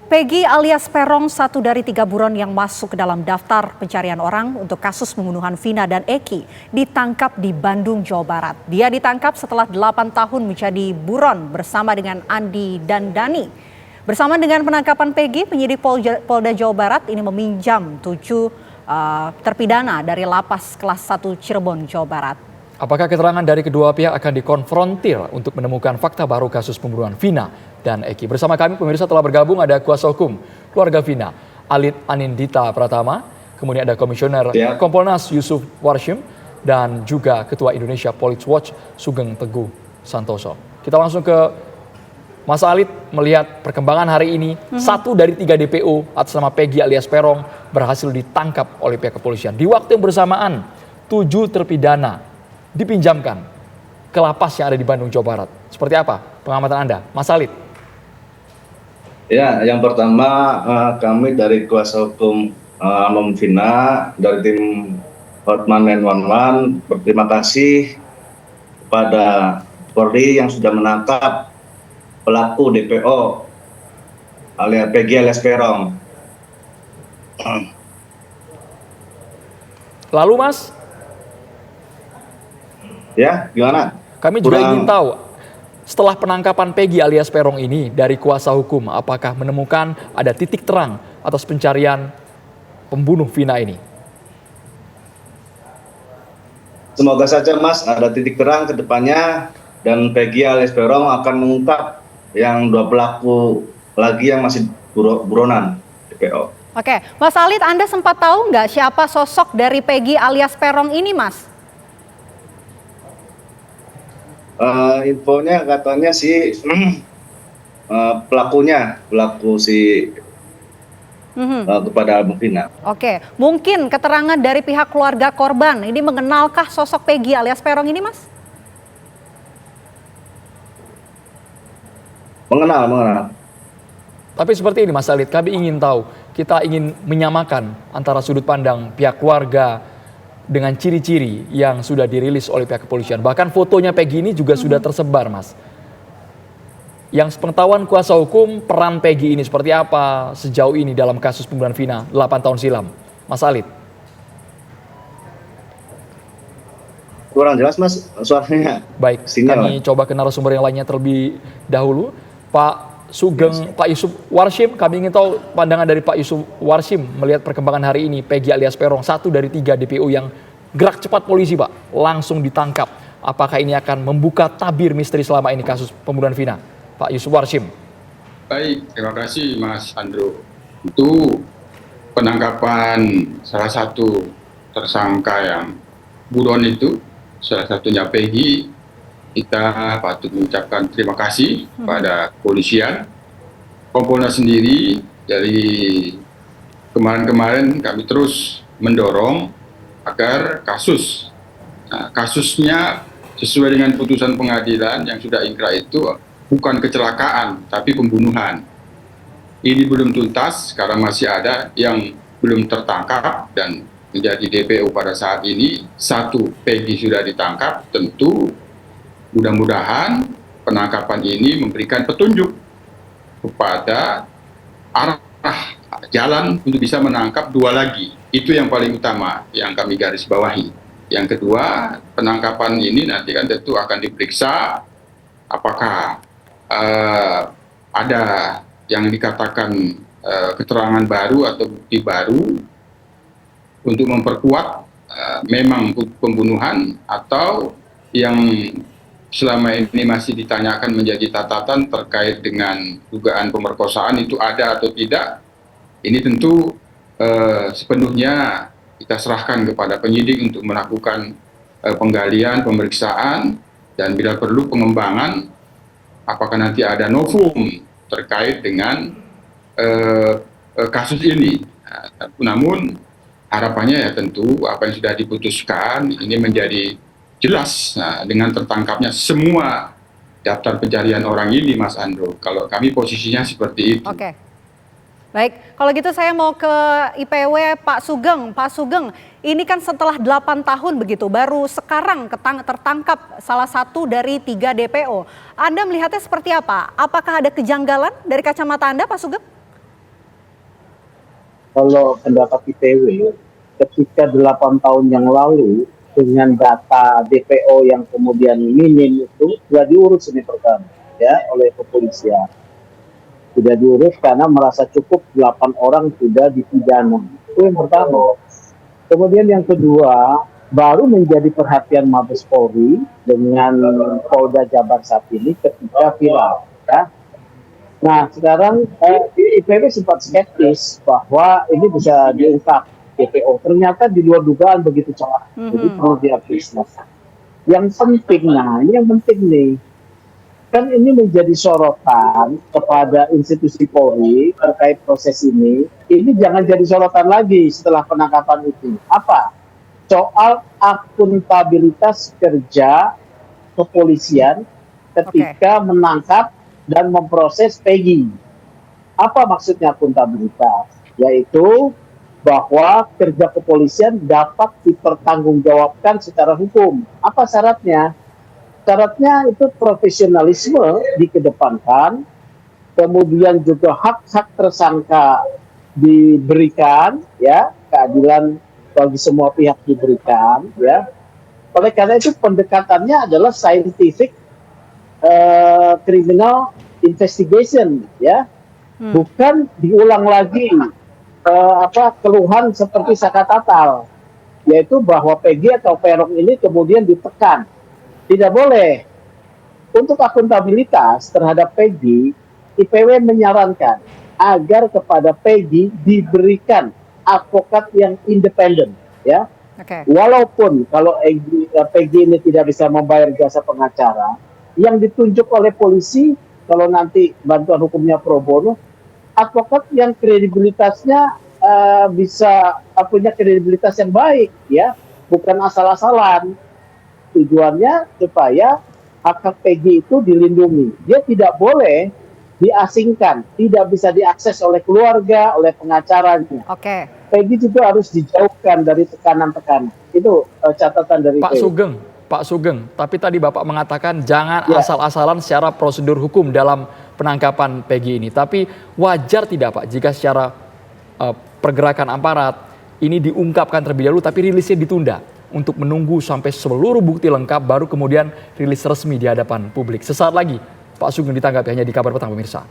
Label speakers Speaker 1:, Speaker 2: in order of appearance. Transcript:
Speaker 1: Peggy alias Peron, satu dari 3 buron yang masuk ke dalam daftar pencarian orang untuk kasus pembunuhan Vina dan Eki, ditangkap di Bandung, Jawa Barat. Dia ditangkap setelah 8 tahun menjadi buron bersama dengan Andi dan Dani. Bersama dengan penangkapan Peggy, penyidik Polda Jawa Barat ini meminjam 7 terpidana dari lapas kelas 1 Cirebon, Jawa Barat.
Speaker 2: Apakah keterangan dari kedua pihak akan dikonfrontir untuk menemukan fakta baru kasus pembunuhan Vina dan Eki? Bersama kami pemirsa telah bergabung ada kuasa hukum keluarga Vina, Alit Anindita Pratama, kemudian ada Komisioner Kompolnas Yusuf Warshim, dan juga Ketua Indonesia Police Watch Sugeng Teguh Santoso. Kita langsung ke Mas Alit, melihat perkembangan hari ini, 1 dari 3 DPO atas nama Peggy alias Peron berhasil ditangkap oleh pihak kepolisian. Di waktu yang bersamaan, 7 terpidana dipinjamkan ke lapas yang ada di Bandung, Jawa Barat. Seperti apa pengamatan Anda, Mas Alit?
Speaker 3: Ya, yang pertama kami dari kuasa hukum almarhum Vina dari tim Hotman 911 berterima kasih kepada Polri yang sudah menangkap pelaku DPO alias Peggy alias Peron.
Speaker 2: Lalu Mas?
Speaker 3: Ya, gimana?
Speaker 2: Kami juga ingin tahu, setelah penangkapan Peggy alias Peron ini dari kuasa hukum, apakah menemukan ada titik terang atas pencarian pembunuh Vina ini?
Speaker 3: Semoga saja Mas ada titik terang ke depannya dan Peggy alias Peron akan mengungkap yang 2 pelaku lagi yang masih buronan DPO.
Speaker 1: Oke, Mas Alit, Anda sempat tahu nggak siapa sosok dari Peggy alias Peron ini, Mas?
Speaker 3: Infonya katanya si pelaku kepada almarhum Vina.
Speaker 1: Oke, mungkin keterangan dari pihak keluarga korban ini mengenalkah sosok Peggy alias Peron ini, Mas?
Speaker 3: Mengenal.
Speaker 2: Tapi seperti ini Mas Alit, kami ingin tahu, kita ingin menyamakan antara sudut pandang pihak keluarga dengan ciri-ciri yang sudah dirilis oleh pihak kepolisian. Bahkan fotonya Peggy ini juga sudah tersebar, Mas. Yang pengetahuan kuasa hukum, peran Peggy ini seperti apa sejauh ini dalam kasus pembunuhan Vina 8 tahun silam, Mas Alit?
Speaker 3: Kurang jelas Mas suaranya.
Speaker 2: Baik, kami coba ke narasumber yang lainnya terlebih dahulu. Pak Yusuf Warshim, kami ingin tahu pandangan dari Pak Yusuf Warshim melihat perkembangan hari ini Peggy alias Peron, 1 dari 3 DPO yang gerak cepat polisi Pak, langsung ditangkap. Apakah ini akan membuka tabir misteri selama ini kasus pembunuhan Vina? Pak Yusuf Warshim.
Speaker 4: Baik, terima kasih Mas Andro. Itu penangkapan salah satu tersangka yang buron itu, salah satunya Peggy. Kita patut mengucapkan terima kasih pada kepolisian. Kompolnas sendiri dari kemarin-kemarin kami terus mendorong agar kasusnya sesuai dengan putusan pengadilan yang sudah ingkrah itu bukan kecelakaan tapi pembunuhan. Ini belum tuntas karena masih ada yang belum tertangkap dan menjadi DPO pada saat ini. 1 Peggy sudah ditangkap, tentu mudah-mudahan penangkapan ini memberikan petunjuk kepada arah jalan untuk bisa menangkap 2 lagi. Itu yang paling utama yang kami garis bawahi. Yang kedua, penangkapan ini nanti kan tentu akan diperiksa apakah ada yang dikatakan keterangan baru atau bukti baru untuk memperkuat memang pembunuhan atau yang selama ini masih ditanyakan menjadi catatan terkait dengan dugaan pemerkosaan itu ada atau tidak. Ini tentu sepenuhnya kita serahkan kepada penyidik untuk melakukan penggalian, pemeriksaan, dan bila perlu pengembangan apakah nanti ada novum terkait dengan kasus ini. Namun harapannya ya tentu apa yang sudah diputuskan ini menjadi jelas dengan tertangkapnya semua daftar pencarian orang ini, Mas Andro. Kalau kami posisinya seperti itu.
Speaker 1: Oke. Baik, kalau gitu saya mau ke IPW Pak Sugeng. Pak Sugeng, ini kan setelah 8 tahun begitu, baru sekarang tertangkap salah satu dari 3 DPO. Anda melihatnya seperti apa? Apakah ada kejanggalan dari kacamata Anda, Pak Sugeng?
Speaker 5: kalau pendapat IPW, ketika 8 tahun yang lalu dengan data DPO yang kemudian minim itu sudah diurus ini pertama ya oleh kepolisian. Sudah diurus karena merasa cukup 8 orang sudah dipidana. Itu yang pertama. Kemudian yang kedua, baru menjadi perhatian Mabes Polri dengan Polda Jabar saat ini ketika viral. Ya. Nah, sekarang IPW sempat skeptis bahwa ini bisa diungkap DPO. Ternyata di luar dugaan begitu cepat. Jadi perlu diapresiasi. Yang penting, nah ini yang penting nih. Kan ini menjadi sorotan kepada institusi Polri terkait proses ini. Ini jangan jadi sorotan lagi setelah penangkapan itu. Apa? Soal akuntabilitas kerja kepolisian ketika menangkap dan memproses Peggy. Apa maksudnya akuntabilitas? Yaitu bahwa kerja kepolisian dapat dipertanggungjawabkan secara hukum. Apa syaratnya? Syaratnya itu profesionalisme dikedepankan, kemudian juga hak-hak tersangka diberikan, ya, keadilan bagi semua pihak diberikan, ya. Oleh karena itu pendekatannya adalah scientific criminal investigation, ya, bukan diulang lagi keluhan seperti Saka Tatal, yaitu bahwa Peggy atau Peron ini kemudian ditekan. Tidak boleh. Untuk akuntabilitas terhadap Peggy, IPW menyarankan agar kepada Peggy diberikan advokat yang independen, ya. Walaupun kalau Peggy ini tidak bisa membayar jasa pengacara, yang ditunjuk oleh polisi kalau nanti bantuan hukumnya pro bono, advokat yang kredibilitasnya bisa punya kredibilitas yang baik, ya, bukan asal-asalan. Tujuannya supaya hak-hak Peggy itu dilindungi. Dia tidak boleh diasingkan, tidak bisa diakses oleh keluarga, oleh pengacaranya. Peggy juga harus dijauhkan dari tekanan-tekanan. Itu catatan dari
Speaker 2: Pak Sugeng, tapi tadi Bapak mengatakan jangan asal-asalan secara prosedur hukum dalam penangkapan Peggy ini. Tapi wajar tidak Pak jika secara pergerakan aparat ini diungkapkan terlebih dahulu tapi rilisnya ditunda untuk menunggu sampai seluruh bukti lengkap baru kemudian rilis resmi di hadapan publik. Sesaat lagi Pak Sugeng ditanggapi hanya di Kabar Petang pemirsa.